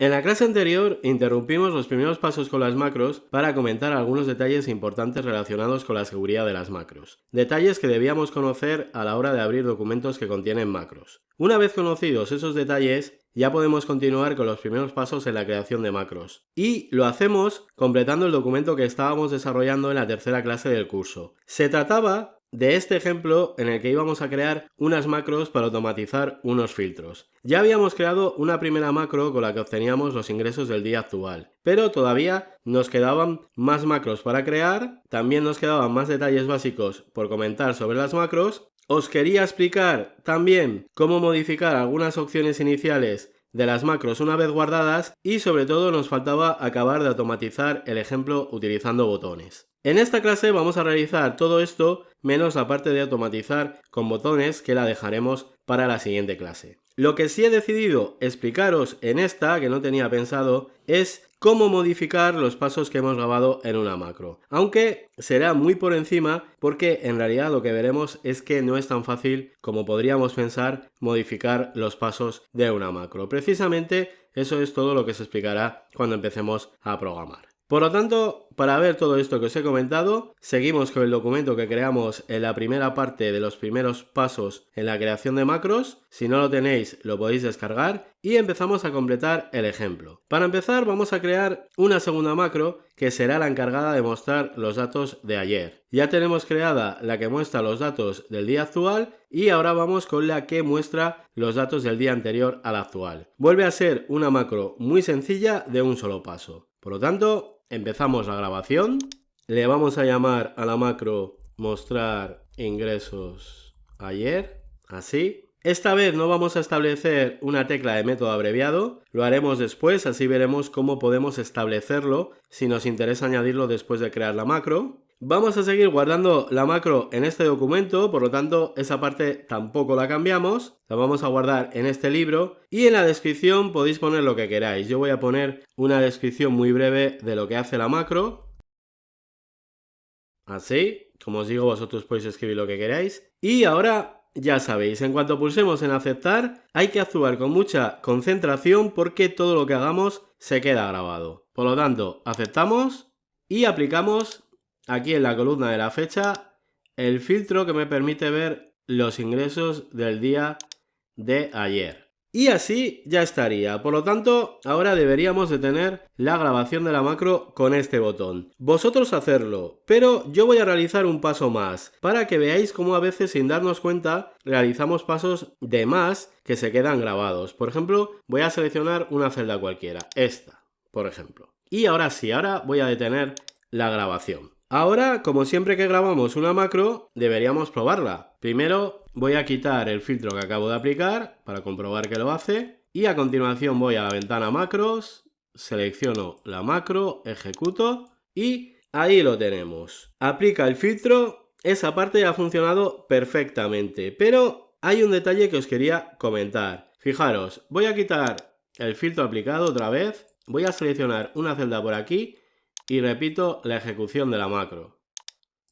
En la clase anterior interrumpimos los primeros pasos con las macros para comentar algunos detalles importantes relacionados con la seguridad de las macros. Detalles que debíamos conocer a la hora de abrir documentos que contienen macros. Una vez conocidos esos detalles, ya podemos continuar con los primeros pasos en la creación de macros. Y lo hacemos completando el documento que estábamos desarrollando en la tercera clase del curso. Se trataba de este ejemplo en el que íbamos a crear unas macros para automatizar unos filtros. Ya habíamos creado una primera macro con la que obteníamos los ingresos del día actual, pero todavía nos quedaban más macros para crear, también nos quedaban más detalles básicos por comentar sobre las macros. Os quería explicar también cómo modificar algunas opciones iniciales de las macros una vez guardadas y sobre todo nos faltaba acabar de automatizar el ejemplo utilizando botones. En esta clase vamos a realizar todo esto menos la parte de automatizar con botones que la dejaremos para la siguiente clase. Lo que sí he decidido explicaros en esta, que no tenía pensado, es cómo modificar los pasos que hemos grabado en una macro. Aunque será muy por encima porque en realidad lo que veremos es que no es tan fácil como podríamos pensar modificar los pasos de una macro. Precisamente eso es todo lo que se explicará cuando empecemos a programar. Por lo tanto, para ver todo esto que os he comentado, seguimos con el documento que creamos en la primera parte de los primeros pasos en la creación de macros. Si no lo tenéis, lo podéis descargar y empezamos a completar el ejemplo. Para empezar, vamos a crear una segunda macro que será la encargada de mostrar los datos de ayer. Ya tenemos creada la que muestra los datos del día actual y ahora vamos con la que muestra los datos del día anterior al actual. Vuelve a ser una macro muy sencilla de un solo paso. Por lo tanto, empezamos la grabación, le vamos a llamar a la macro mostrar ingresos ayer, así. Esta vez no vamos a establecer una tecla de método abreviado, lo haremos después, así veremos cómo podemos establecerlo si nos interesa añadirlo después de crear la macro. Vamos a seguir guardando la macro en este documento, por lo tanto esa parte tampoco la cambiamos, la vamos a guardar en este libro y en la descripción podéis poner lo que queráis. Yo voy a poner una descripción muy breve de lo que hace la macro, así, como os digo, vosotros podéis escribir lo que queráis. Y ahora ya sabéis, en cuanto pulsemos en aceptar hay que actuar con mucha concentración porque todo lo que hagamos se queda grabado. Por lo tanto, aceptamos y aplicamos aquí en la columna de la fecha el filtro que me permite ver los ingresos del día de ayer. Y así ya estaría. Por lo tanto, ahora deberíamos de tener la grabación de la macro con este botón. Vosotros hacerlo, pero yo voy a realizar un paso más para que veáis cómo a veces sin darnos cuenta realizamos pasos de más que se quedan grabados. Por ejemplo, voy a seleccionar una celda cualquiera, esta, por ejemplo. Y ahora sí, ahora voy a detener la grabación. Ahora, como siempre que grabamos una macro, deberíamos probarla. Primero voy a quitar el filtro que acabo de aplicar para comprobar que lo hace. Y a continuación voy a la ventana macros, selecciono la macro, ejecuto y ahí lo tenemos. Aplica el filtro, esa parte ya ha funcionado perfectamente. Pero hay un detalle que os quería comentar. Fijaros, voy a quitar el filtro aplicado otra vez. Voy a seleccionar una celda por aquí. Y repito la ejecución de la macro.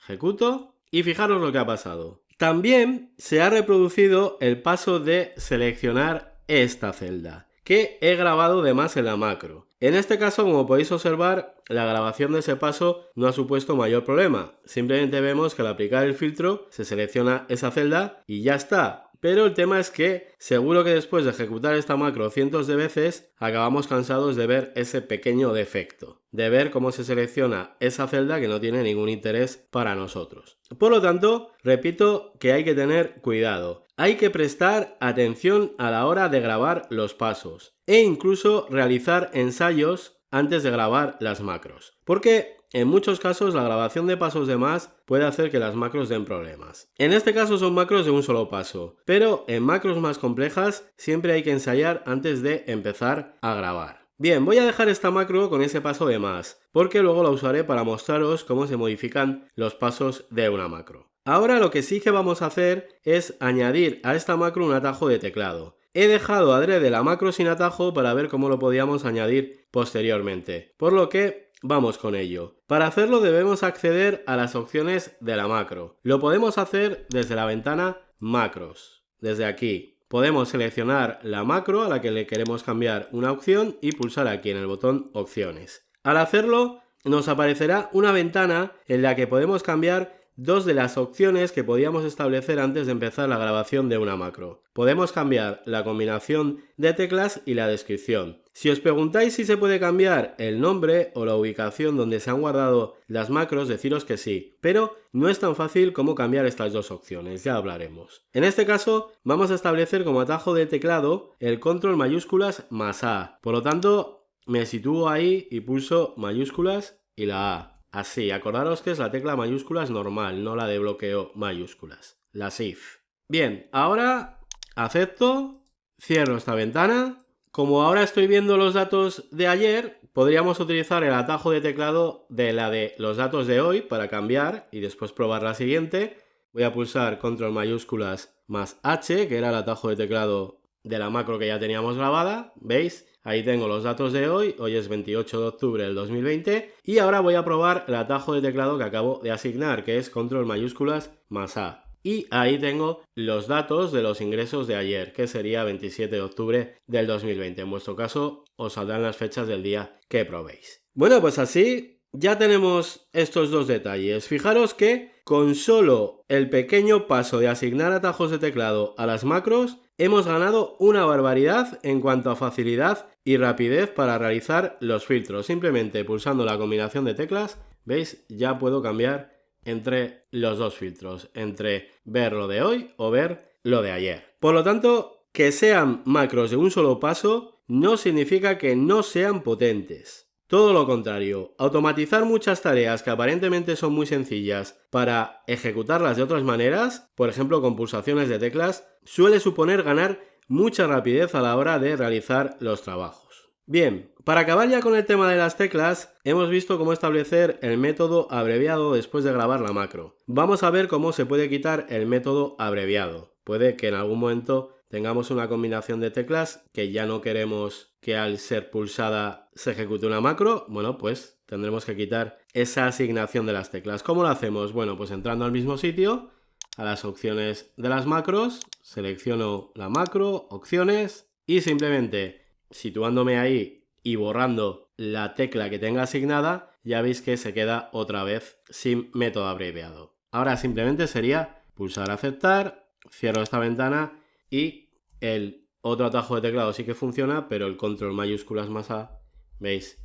Ejecuto y fijaros lo que ha pasado. También se ha reproducido el paso de seleccionar esta celda, que he grabado de más en la macro. En este caso, como podéis observar, la grabación de ese paso no ha supuesto mayor problema. Simplemente vemos que al aplicar el filtro se selecciona esa celda y ya está. Pero el tema es que seguro que después de ejecutar esta macro cientos de veces acabamos cansados de ver ese pequeño defecto, de ver cómo se selecciona esa celda que no tiene ningún interés para nosotros. Por lo tanto, repito que hay que tener cuidado. Hay que prestar atención a la hora de grabar los pasos e incluso realizar ensayos antes de grabar las macros. Porque en muchos casos la grabación de pasos de más puede hacer que las macros den problemas. En este caso son macros de un solo paso, pero en macros más complejas siempre hay que ensayar antes de empezar a grabar. Bien, voy a dejar esta macro con ese paso de más, porque luego la usaré para mostraros cómo se modifican los pasos de una macro. Ahora lo que sí que vamos a hacer es añadir a esta macro un atajo de teclado. He dejado adrede la macro sin atajo para ver cómo lo podíamos añadir posteriormente, por lo que vamos con ello. Para hacerlo debemos acceder a las opciones de la macro. Lo podemos hacer desde la ventana macros, desde aquí. podemos seleccionar la macro a la que le queremos cambiar una opción y pulsar aquí en el botón opciones. Al hacerlo, nos aparecerá una ventana en la que podemos cambiar dos de las opciones que podíamos establecer antes de empezar la grabación de una macro. Podemos cambiar la combinación de teclas y la descripción. Si os preguntáis si se puede cambiar el nombre o la ubicación donde se han guardado las macros, deciros que sí, pero no es tan fácil como cambiar estas dos opciones, ya hablaremos. En este caso, vamos a establecer como atajo de teclado el control mayúsculas más A. Por lo tanto, me sitúo ahí y pulso mayúsculas y la A. Así, acordaros que es la tecla mayúsculas normal, no la de bloqueo mayúsculas, la Shift. Bien, ahora acepto, cierro esta ventana. Como ahora estoy viendo los datos de ayer, podríamos utilizar el atajo de teclado de la de los datos de hoy para cambiar y después probar la siguiente. Voy a pulsar control mayúsculas más H, que era el atajo de teclado de la macro que ya teníamos grabada, ¿veis? Ahí tengo los datos de hoy es 28 de octubre del 2020 y ahora voy a probar el atajo de teclado que acabo de asignar, que es control mayúsculas más A. Y ahí tengo los datos de los ingresos de ayer, que sería 27 de octubre del 2020. En vuestro caso os saldrán las fechas del día que probéis. Bueno, pues así ya tenemos estos dos detalles. Fijaros que con solo el pequeño paso de asignar atajos de teclado a las macros, hemos ganado una barbaridad en cuanto a facilidad y rapidez para realizar los filtros. Simplemente pulsando la combinación de teclas, ¿veis? Ya puedo cambiar entre los dos filtros, entre ver lo de hoy o ver lo de ayer. Por lo tanto, que sean macros de un solo paso no significa que no sean potentes. Todo lo contrario, automatizar muchas tareas que aparentemente son muy sencillas para ejecutarlas de otras maneras, por ejemplo con pulsaciones de teclas, suele suponer ganar mucha rapidez a la hora de realizar los trabajos. Bien, para acabar ya con el tema de las teclas, hemos visto cómo establecer el método abreviado después de grabar la macro. Vamos a ver cómo se puede quitar el método abreviado. Puede que en algún momento tengamos una combinación de teclas que ya no queremos que al ser pulsada se ejecute una macro. Bueno, pues tendremos que quitar esa asignación de las teclas. ¿Cómo lo hacemos? Bueno, pues entrando al mismo sitio, a las opciones de las macros, selecciono la macro, opciones y simplemente situándome ahí y borrando la tecla que tenga asignada, ya veis que se queda otra vez sin método abreviado. Ahora simplemente sería pulsar aceptar, cierro esta ventana y el otro atajo de teclado sí que funciona, pero el control mayúsculas más A, veis,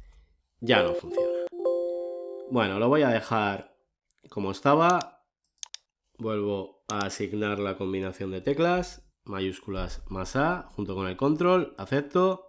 ya no funciona. Bueno, lo voy a dejar como estaba. Vuelvo a asignar la combinación de teclas, mayúsculas más A, junto con el control, acepto,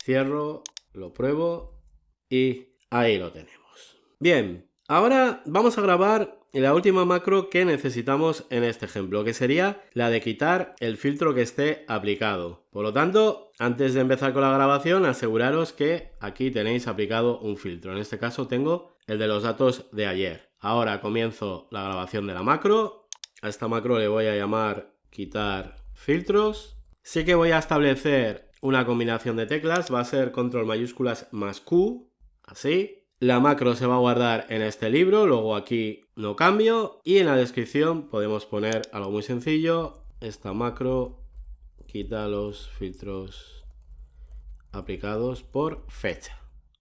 cierro, lo pruebo y ahí lo tenemos. Bien, ahora vamos a grabar la última macro que necesitamos en este ejemplo, que sería la de quitar el filtro que esté aplicado. Por lo tanto, antes de empezar con la grabación, aseguraros que aquí tenéis aplicado un filtro. En este caso tengo el de los datos de ayer. Ahora comienzo la grabación de la macro. A esta macro le voy a llamar quitar filtros. Sí que voy a establecer una combinación de teclas, va a ser control mayúsculas más Q, así. La macro se va a guardar en este libro, luego aquí no cambio. Y en la descripción podemos poner algo muy sencillo. Esta macro quita los filtros aplicados por fecha,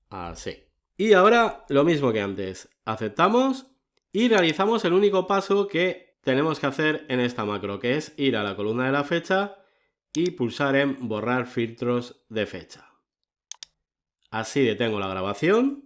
así. Y ahora lo mismo que antes, aceptamos y realizamos el único paso que tenemos que hacer en esta macro, que es ir a la columna de la fecha y pulsar en borrar filtros de fecha. Así detengo la grabación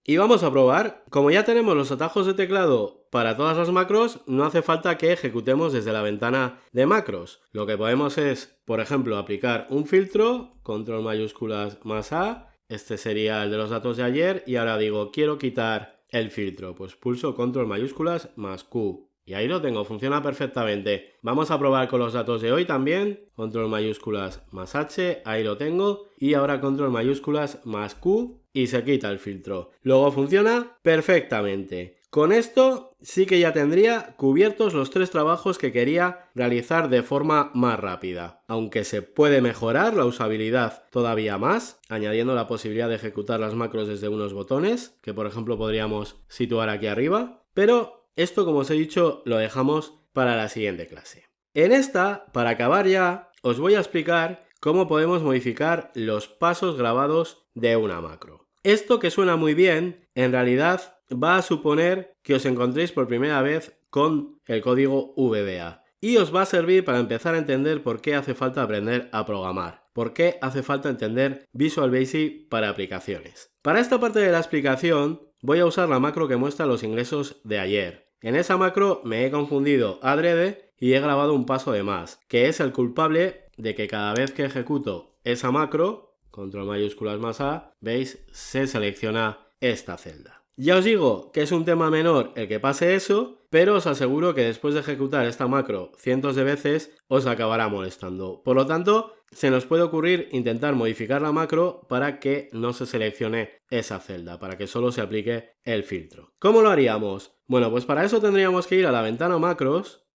y vamos a probar. Como ya tenemos los atajos de teclado para todas las macros, no hace falta que ejecutemos desde la ventana de macros. Lo que podemos es, por ejemplo, aplicar un filtro, control mayúsculas más A. Este sería el de los datos de ayer y ahora digo, quiero quitar el filtro. Pues pulso control mayúsculas más Q. Y ahí lo tengo, funciona perfectamente. Vamos a probar con los datos de hoy también. Control mayúsculas más H, ahí lo tengo. Y ahora control mayúsculas más Q y se quita el filtro. Luego funciona perfectamente. Con esto sí que ya tendría cubiertos los tres trabajos que quería realizar de forma más rápida. Aunque se puede mejorar la usabilidad todavía más, añadiendo la posibilidad de ejecutar las macros desde unos botones, que por ejemplo podríamos situar aquí arriba. Pero esto, como os he dicho, lo dejamos para la siguiente clase. En esta, para acabar ya, os voy a explicar cómo podemos modificar los pasos grabados de una macro. Esto que suena muy bien, en realidad va a suponer que os encontréis por primera vez con el código VBA y os va a servir para empezar a entender por qué hace falta aprender a programar, por qué hace falta entender Visual Basic para aplicaciones. Para esta parte de la explicación voy a usar la macro que muestra los ingresos de ayer. En esa macro me he confundido adrede y he grabado un paso de más, que es el culpable de que cada vez que ejecuto esa macro, control mayúsculas más A, veis, se selecciona esta celda. Ya os digo que es un tema menor el que pase eso, pero os aseguro que después de ejecutar esta macro cientos de veces os acabará molestando. Por lo tanto, se nos puede ocurrir intentar modificar la macro para que no se seleccione esa celda, para que solo se aplique el filtro. ¿Cómo lo haríamos? Bueno, pues para eso tendríamos que ir a la ventana macros,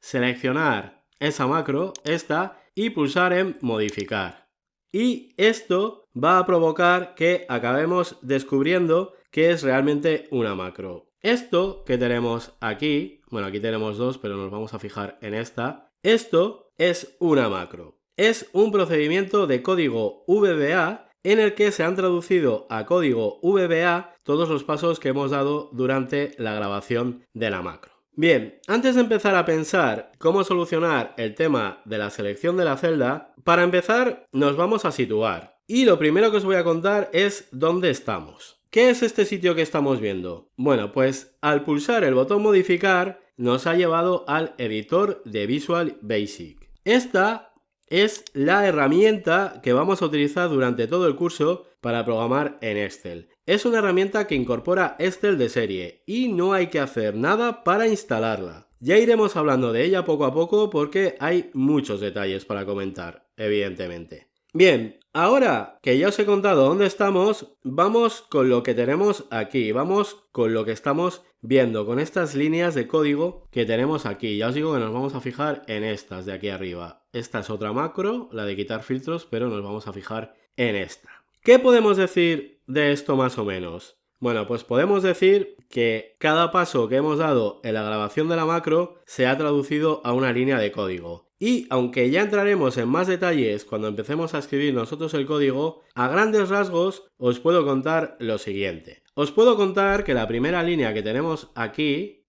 seleccionar esa macro, esta, y pulsar en modificar. Y esto va a provocar que acabemos descubriendo que es realmente una macro. Esto que tenemos aquí, bueno, aquí tenemos dos, pero nos vamos a fijar en esta. Esto es una macro. Es un procedimiento de código VBA en el que se han traducido a código VBA todos los pasos que hemos dado durante la grabación de la macro. Bien, antes de empezar a pensar cómo solucionar el tema de la selección de la celda, para empezar nos vamos a situar. Y lo primero que os voy a contar es dónde estamos. ¿Qué es este sitio que estamos viendo? Bueno, pues al pulsar el botón modificar nos ha llevado al editor de Visual Basic. Esta es la herramienta que vamos a utilizar durante todo el curso para programar en Excel. Es una herramienta que incorpora Excel de serie y no hay que hacer nada para instalarla. Ya iremos hablando de ella poco a poco porque hay muchos detalles para comentar, evidentemente. Bien, ahora que ya os he contado dónde estamos, vamos con lo que tenemos aquí, vamos con lo que estamos viendo, con estas líneas de código que tenemos aquí. Ya os digo que nos vamos a fijar en estas de aquí arriba. Esta es otra macro, la de quitar filtros, pero nos vamos a fijar en esta. ¿Qué podemos decir de esto más o menos? Bueno, pues podemos decir que cada paso que hemos dado en la grabación de la macro se ha traducido a una línea de código. Y aunque ya entraremos en más detalles cuando empecemos a escribir nosotros el código, a grandes rasgos os puedo contar lo siguiente. Os puedo contar que la primera línea que tenemos aquí,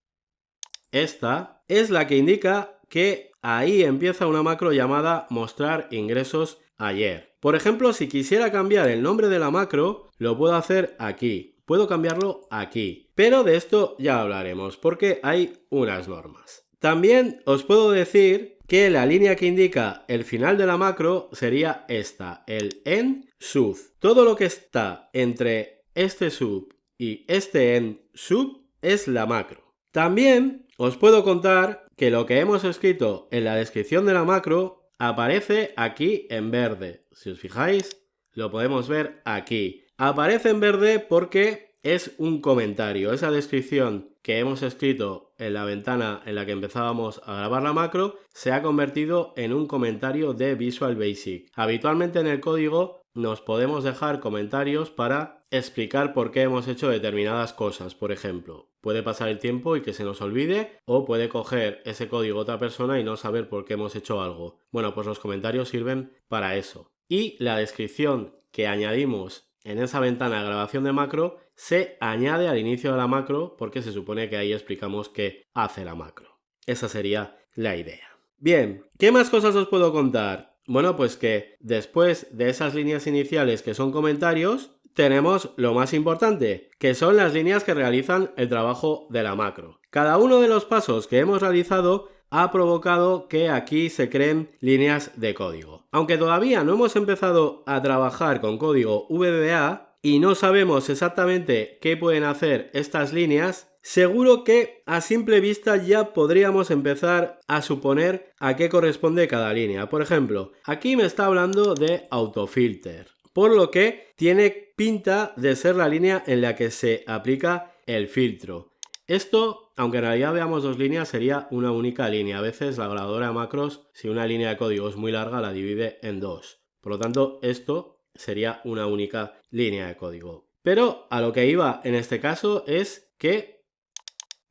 esta, es la que indica que ahí empieza una macro llamada mostrar ingresos ayer. Por ejemplo, si quisiera cambiar el nombre de la macro, lo puedo hacer aquí. Puedo cambiarlo aquí. Pero de esto ya hablaremos porque hay unas normas. También os puedo decir que la línea que indica el final de la macro sería esta, el end sub. Todo lo que está entre este sub y este end sub es la macro. También os puedo contar que lo que hemos escrito en la descripción de la macro aparece aquí en verde. Si os fijáis, lo podemos ver aquí. Aparece en verde porque es un comentario. Esa descripción que hemos escrito en la ventana en la que empezábamos a grabar la macro se ha convertido en un comentario de Visual Basic. Habitualmente en el código nos podemos dejar comentarios para explicar por qué hemos hecho determinadas cosas. Por ejemplo, puede pasar el tiempo y que se nos olvide, o puede coger ese código otra persona y no saber por qué hemos hecho algo. Bueno, pues los comentarios sirven para eso. Y la descripción que añadimos en esa ventana de grabación de macro se añade al inicio de la macro porque se supone que ahí explicamos qué hace la macro. Esa sería la idea. Bien, ¿qué más cosas os puedo contar? Bueno, pues que después de esas líneas iniciales que son comentarios, tenemos lo más importante, que son las líneas que realizan el trabajo de la macro. Cada uno de los pasos que hemos realizado ha provocado que aquí se creen líneas de código. Aunque todavía no hemos empezado a trabajar con código VBA y no sabemos exactamente qué pueden hacer estas líneas, seguro que a simple vista ya podríamos empezar a suponer a qué corresponde cada línea. Por ejemplo, aquí me está hablando de autofilter, por lo que tiene pinta de ser la línea en la que se aplica el filtro. Esto, aunque en realidad veamos dos líneas, sería una única línea. A veces la grabadora de macros, si una línea de código es muy larga, la divide en dos. Por lo tanto, esto sería una única línea de código. Pero a lo que iba en este caso es que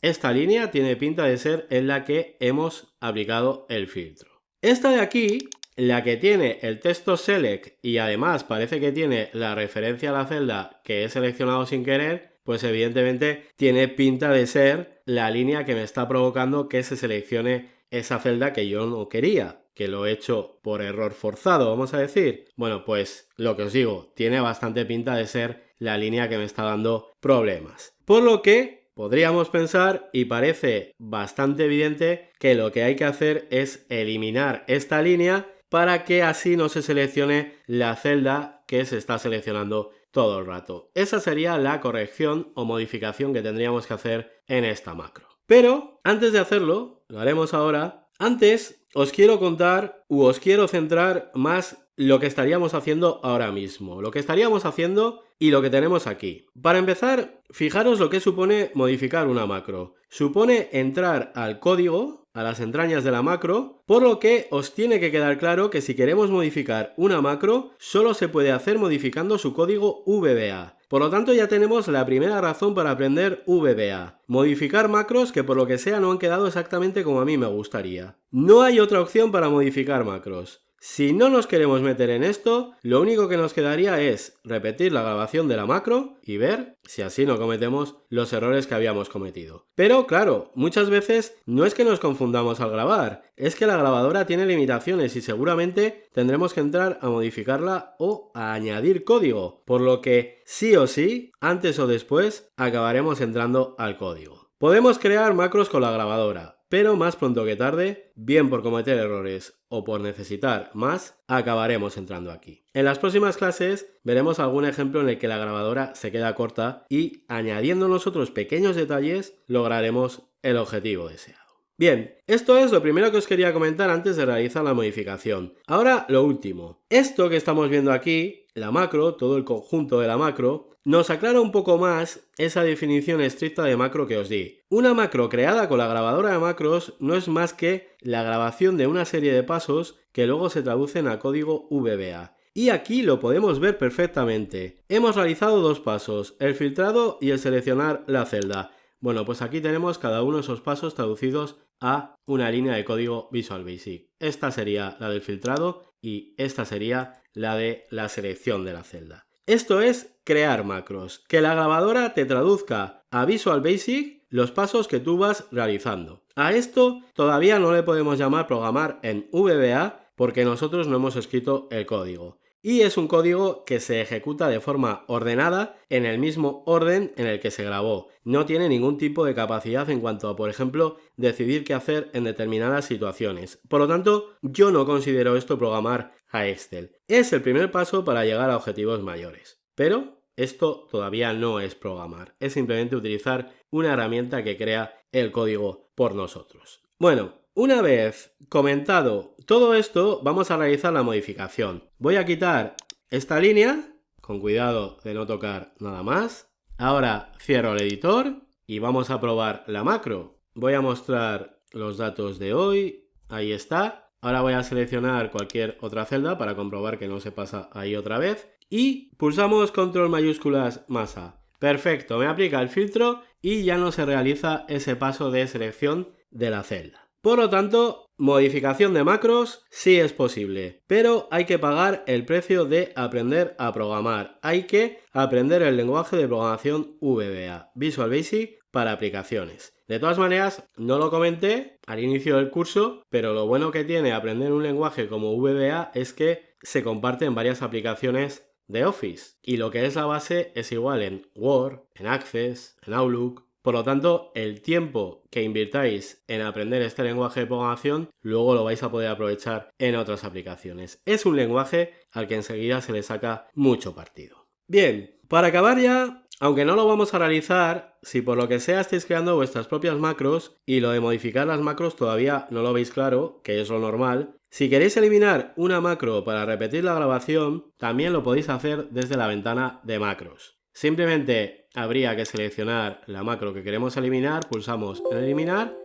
Esta línea tiene pinta de ser en la que hemos aplicado el filtro. Esta de aquí, la que tiene el texto select y además parece que tiene la referencia a la celda que he seleccionado sin querer, pues evidentemente tiene pinta de ser la línea que me está provocando que se seleccione esa celda que yo no quería, que lo he hecho por error forzado, vamos a decir. Bueno, pues lo que os digo, tiene bastante pinta de ser la línea que me está dando problemas. Por lo que podríamos pensar, y parece bastante evidente, que lo que hay que hacer es eliminar esta línea para que así no se seleccione la celda que se está seleccionando todo el rato. Esa sería la corrección o modificación que tendríamos que hacer en esta macro. Pero antes de hacerlo, lo haremos ahora. Antes os quiero contar os quiero centrar más lo que estaríamos haciendo ahora mismo, lo que estaríamos haciendo y lo que tenemos aquí. Para empezar, fijaros lo que supone modificar una macro. Supone entrar al código, a las entrañas de la macro, por lo que os tiene que quedar claro que si queremos modificar una macro, solo se puede hacer modificando su código VBA. Por lo tanto, ya tenemos la primera razón para aprender VBA. Modificar macros que por lo que sea no han quedado exactamente como a mí me gustaría. No hay otra opción para modificar macros. Si no nos queremos meter en esto, lo único que nos quedaría es repetir la grabación de la macro y ver si así no cometemos los errores que habíamos cometido. Pero claro, muchas veces no es que nos confundamos al grabar, es que la grabadora tiene limitaciones y seguramente tendremos que entrar a modificarla o a añadir código, por lo que sí o sí, antes o después, acabaremos entrando al código. Podemos crear macros con la grabadora, pero más pronto que tarde, bien por cometer errores o por necesitar más, acabaremos entrando aquí. En las próximas clases veremos algún ejemplo en el que la grabadora se queda corta y añadiendo nosotros pequeños detalles lograremos el objetivo deseado. Bien, esto es lo primero que os quería comentar antes de realizar la modificación. Ahora lo último. Esto que estamos viendo aquí, la macro, todo el conjunto de la macro, nos aclara un poco más esa definición estricta de macro que os di. Una macro creada con la grabadora de macros no es más que la grabación de una serie de pasos que luego se traducen a código VBA. Y aquí lo podemos ver perfectamente. Hemos realizado dos pasos, el filtrado y el seleccionar la celda. Bueno, pues aquí tenemos cada uno de esos pasos traducidos a una línea de código Visual Basic. Esta sería la del filtrado y esta sería la de la selección de la celda. Esto es crear macros, que la grabadora te traduzca a Visual Basic los pasos que tú vas realizando. A esto todavía no le podemos llamar programar en VBA porque nosotros no hemos escrito el código. Y es un código que se ejecuta de forma ordenada en el mismo orden en el que se grabó. No tiene ningún tipo de capacidad en cuanto a, por ejemplo, decidir qué hacer en determinadas situaciones. Por lo tanto, yo no considero esto programar a Excel. Es el primer paso para llegar a objetivos mayores. Pero esto todavía no es programar. Es simplemente utilizar una herramienta que crea el código por nosotros. Bueno, una vez comentado todo esto, vamos a realizar la modificación. Voy a quitar esta línea, con cuidado de no tocar nada más. Ahora cierro el editor y vamos a probar la macro. Voy a mostrar los datos de hoy. Ahí está. Ahora voy a seleccionar cualquier otra celda para comprobar que no se pasa ahí otra vez. Y pulsamos control mayúsculas más A. Perfecto, me aplica el filtro y ya no se realiza ese paso de selección de la celda. Por lo tanto, modificación de macros sí es posible, pero hay que pagar el precio de aprender a programar. Hay que aprender el lenguaje de programación VBA, Visual Basic, para aplicaciones. De todas maneras, no lo comenté al inicio del curso, pero lo bueno que tiene aprender un lenguaje como VBA es que se comparte en varias aplicaciones de Office. Y lo que es la base es igual en Word, en Access, en Outlook. Por lo tanto, el tiempo que invirtáis en aprender este lenguaje de programación, luego lo vais a poder aprovechar en otras aplicaciones. Es un lenguaje al que enseguida se le saca mucho partido. Bien, para acabar ya, aunque no lo vamos a realizar, si por lo que sea estáis creando vuestras propias macros y lo de modificar las macros todavía no lo veis claro, que es lo normal, si queréis eliminar una macro para repetir la grabación, también lo podéis hacer desde la ventana de macros. Simplemente habría que seleccionar la macro que queremos eliminar, pulsamos en eliminar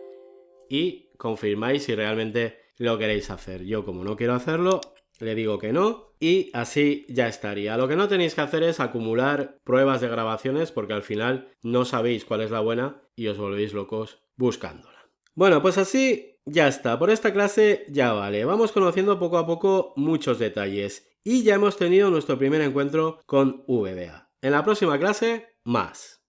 y confirmáis si realmente lo queréis hacer. Yo, como no quiero hacerlo, le digo que no y así ya estaría. Lo que no tenéis que hacer es acumular pruebas de grabaciones porque al final no sabéis cuál es la buena y os volvéis locos buscándola. Bueno, pues así ya está. Por esta clase ya vale. Vamos conociendo poco a poco muchos detalles y ya hemos tenido nuestro primer encuentro con VBA. En la próxima clase, más.